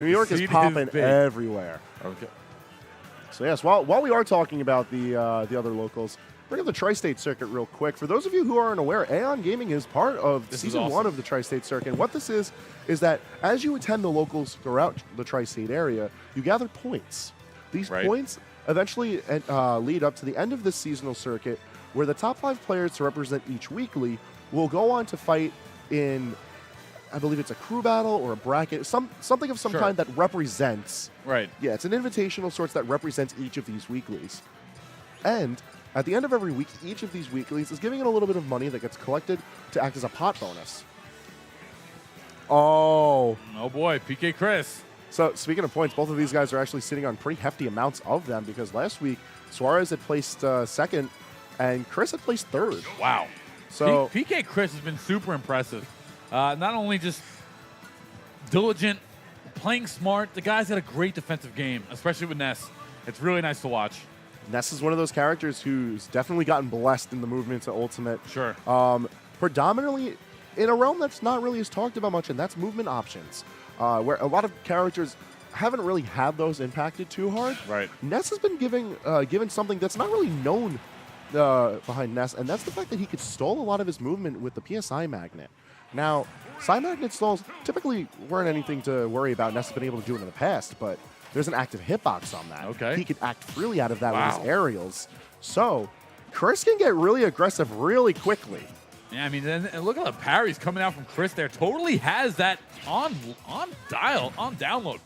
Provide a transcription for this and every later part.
New York is popping everywhere. Okay. So yes, while we are talking about the other locals, bring up the Tri-State Circuit real quick. For those of you who aren't aware, AON Gaming is part of Season 1 of the Tri-State Circuit. And what this is that as you attend the locals throughout the Tri-State area, you gather points. These points eventually lead up to the end of this seasonal circuit, where the top 5 players to represent each weekly will go on to fight in, I believe it's a crew battle or a bracket, something of some kind that represents. Right. Yeah, it's an invitational sorts that represents each of these weeklies. And at the end of every week, each of these weeklies is giving it a little bit of money that gets collected to act as a pot bonus. Oh boy, PkChris. So speaking of points, both of these guys are actually sitting on pretty hefty amounts of them, because last week Suarez had placed second and Chris had placed third. Wow. So PkChris has been super impressive. Not only just diligent, playing smart, the guy's got a great defensive game, especially with Ness. It's really nice to watch. Ness is one of those characters who's definitely gotten blessed in the movement to Ultimate. Sure. Predominantly in a realm that's not really as talked about much, and that's movement options, where a lot of characters haven't really had those impacted too hard. Right. Ness has been given something that's not really known behind Ness, and that's the fact that he could stall a lot of his movement with the PSI magnet. Now, Psi magnet stalls typically weren't anything to worry about. Ness has been able to do it in the past, but there's an active hitbox on that. Okay. He could act freely out of that with his aerials. So, Chris can get really aggressive really quickly. Yeah, I mean, and look at the parries coming out from Chris there. Totally has that on download.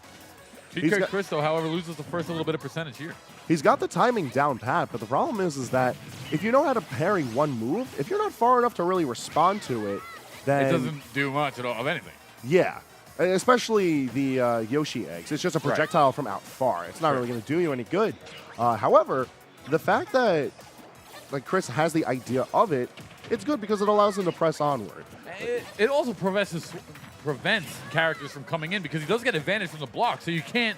PkChris, though, however, loses the first little bit of percentage here. He's got the timing down pat, but the problem is that if you know how to parry one move, if you're not far enough to really respond to it, then it doesn't do much at all of anything. Yeah, especially the Yoshi eggs. It's just a projectile from out far. It's not really going to do you any good. However, the fact that Chris has the idea of it, it's good because it allows him to press onward. It also prevents characters from coming in, because he does get advantage from the block, so you can't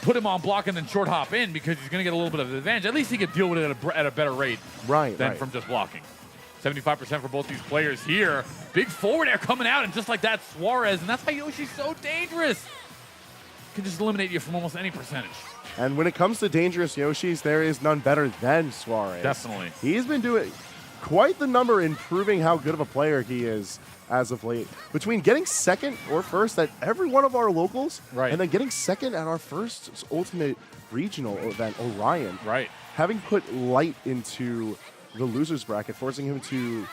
put him on block and then short hop in, because he's going to get a little bit of advantage. At least he could deal with it at a better rate than from just blocking. 75% for both these players here. Big forward air coming out, and just like that, Suarez, and that's why Yoshi's so dangerous. Can just eliminate you from almost any percentage. And when it comes to dangerous Yoshis, there is none better than Suarez. Definitely. He's been doing quite the number in proving how good of a player he is as of late. Between getting second or first at every one of our locals, and then getting second at our first Ultimate Regional event, Orion. Having put Light into the loser's bracket, forcing him to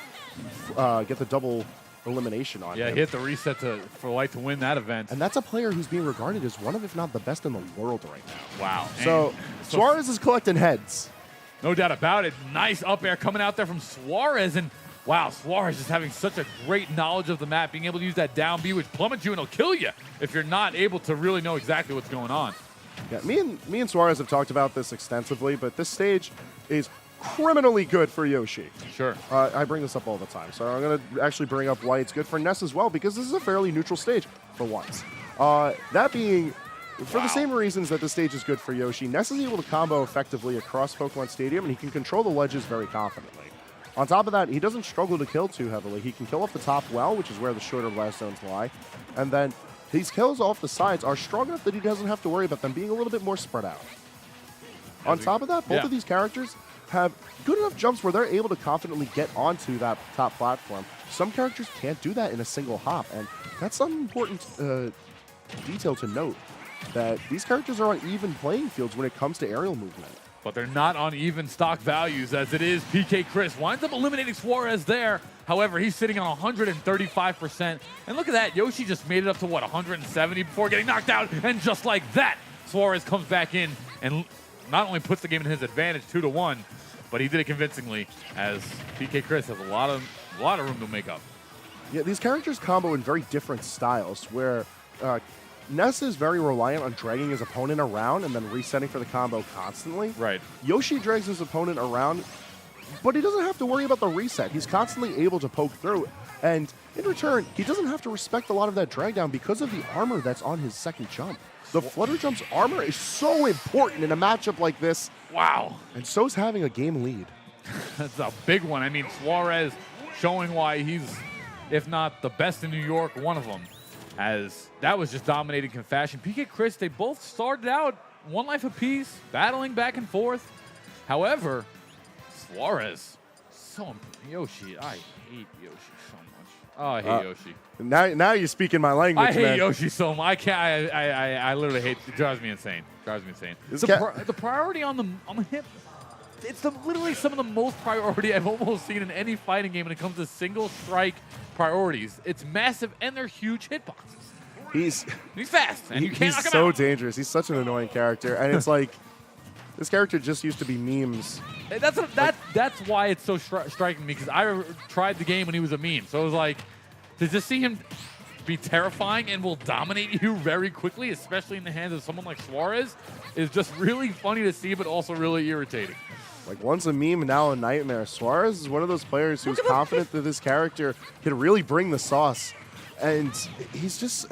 get the double elimination on him. Yeah, he hit the reset for Light to win that event. And that's a player who's being regarded as one of, if not the best in the world right now. Wow. So Suarez is collecting heads. No doubt about it. Nice up air coming out there from Suarez. And wow, Suarez is having such a great knowledge of the map, being able to use that down B, which plummets you and will kill you if you're not able to really know exactly what's going on. Yeah, me and Suarez have talked about this extensively, but this stage is criminally good for Yoshi. Sure. I bring this up all the time, so I'm going to actually bring up why it's good for Ness as well, because this is a fairly neutral stage for once. That being, for the same reasons that the stage is good for Yoshi, Ness is able to combo effectively across Pokemon Stadium, and he can control the ledges very confidently. On top of that, he doesn't struggle to kill too heavily. He can kill off the top well, which is where the shorter blast zones lie, and then these kills off the sides are strong enough that he doesn't have to worry about them being a little bit more spread out. On top of that, both of these characters have good enough jumps where they're able to confidently get onto that top platform. Some characters can't do that in a single hop, and that's some important detail to note, that these characters are on even playing fields when it comes to aerial movement. But they're not on even stock values, as it is PkChris winds up eliminating Suarez there. However, he's sitting on 135%. And look at that, Yoshi just made it up to, what, 170 before getting knocked out. And just like that, Suarez comes back in and not only puts the game in his advantage 2-1, but he did it convincingly, as PkChris has a lot of room to make up. Yeah, these characters combo in very different styles, where Ness is very reliant on dragging his opponent around and then resetting for the combo constantly. Yoshi drags his opponent around, but he doesn't have to worry about the reset. He's constantly able to poke through, and in return, he doesn't have to respect a lot of that drag down because of the armor that's on his second jump. The Flutter Jump's armor is so important in a matchup like this. Wow. And so's having a game lead. That's a big one. I mean, Suarez showing why he's, if not the best in New York, one of them. as that was just dominating fashion. PkChris, they both started out one life apiece, battling back and forth. However, Suarez, Yoshi, I hate Yoshi so much. Oh, I hate Yoshi. Now you're speaking my language, I hate man. Yoshi so much. I can't. I literally hate. It drives me insane. The priority on the hip. It's literally some of the most priority I've almost seen in any fighting game when it comes to single strike priorities. It's massive, and they're huge hitboxes. He's fast, and you can't knock him so out. dangerous. He's such an annoying character, and it's like this character just used to be memes. That's why it's so striking me, because I tried the game when he was a meme. So it was like, to just see him be terrifying and will dominate you very quickly, especially in the hands of someone like Suarez, is just really funny to see, but also really irritating. Like, once a meme, now a nightmare. Suarez is one of those players who's confident that this character can really bring the sauce. And he's just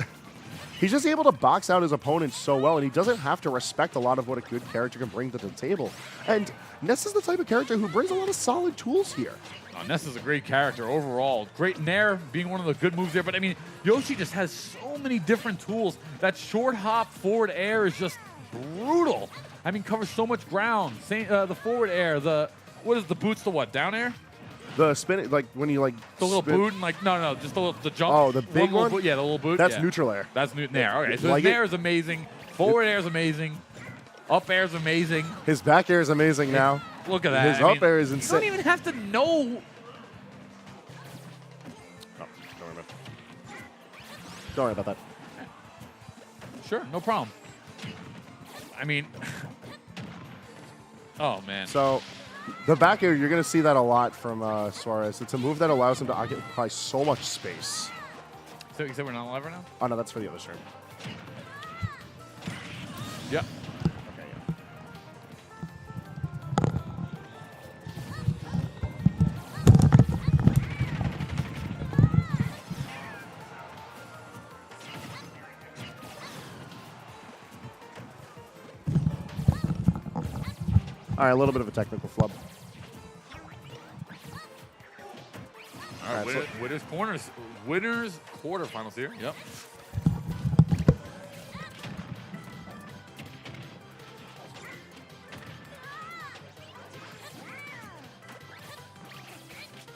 able to box out his opponent so well, and he doesn't have to respect a lot of what a good character can bring to the table. And Ness is the type of character who brings a lot of solid tools here. Ness is a great character overall. Great Nair being one of the good moves there. But, I mean, Yoshi just has so many different tools. That short hop forward air is just brutal. I mean, covers so much ground. The forward air, what is the boots, the what, down air? The spin, like when you like the little boot and like no, just the jump. Oh, the big one. Boot, yeah, the little boot. That's neutral air. That's Nair. Okay, so his Nair is amazing. Forward air is amazing. Up air is amazing. His back air is amazing now. Look at that. His up air is insane. You don't even have to know. Oh, don't worry about that. Sure, no problem. I mean, oh man. So, the back air, you're going to see that a lot from Suarez. It's a move that allows him to occupy so much space. So you said we're not live right now? Oh, no, that's for the other stream. Yep. Okay, yeah. All right, a little bit of a technical flub. All right, winners quarterfinals here. Yep.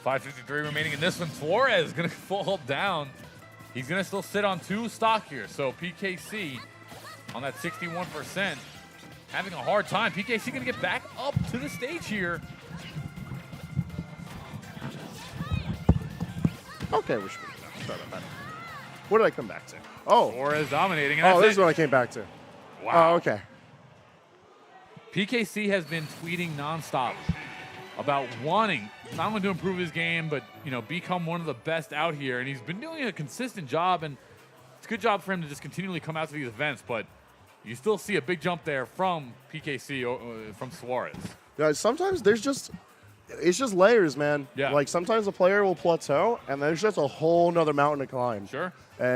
.553 remaining in this one. Suarez is going to fall down. He's going to still sit on 2 stock here. So PkC on that 61%. Having a hard time. PkC going to get back up to the stage here. Okay, we should be done. Sorry about that. What did I come back to? Oh. Suarez dominating. And this is what I came back to. Wow. Oh, okay. PkC has been tweeting nonstop about wanting not only to improve his game, but become one of the best out here. And he's been doing a consistent job, and it's a good job for him to just continually come out to these events. But you still see a big jump there from PkC, from Suarez. Guys, sometimes it's just layers, man. Yeah. Like, sometimes a player will plateau, and there's just a whole nother mountain to climb. Sure. And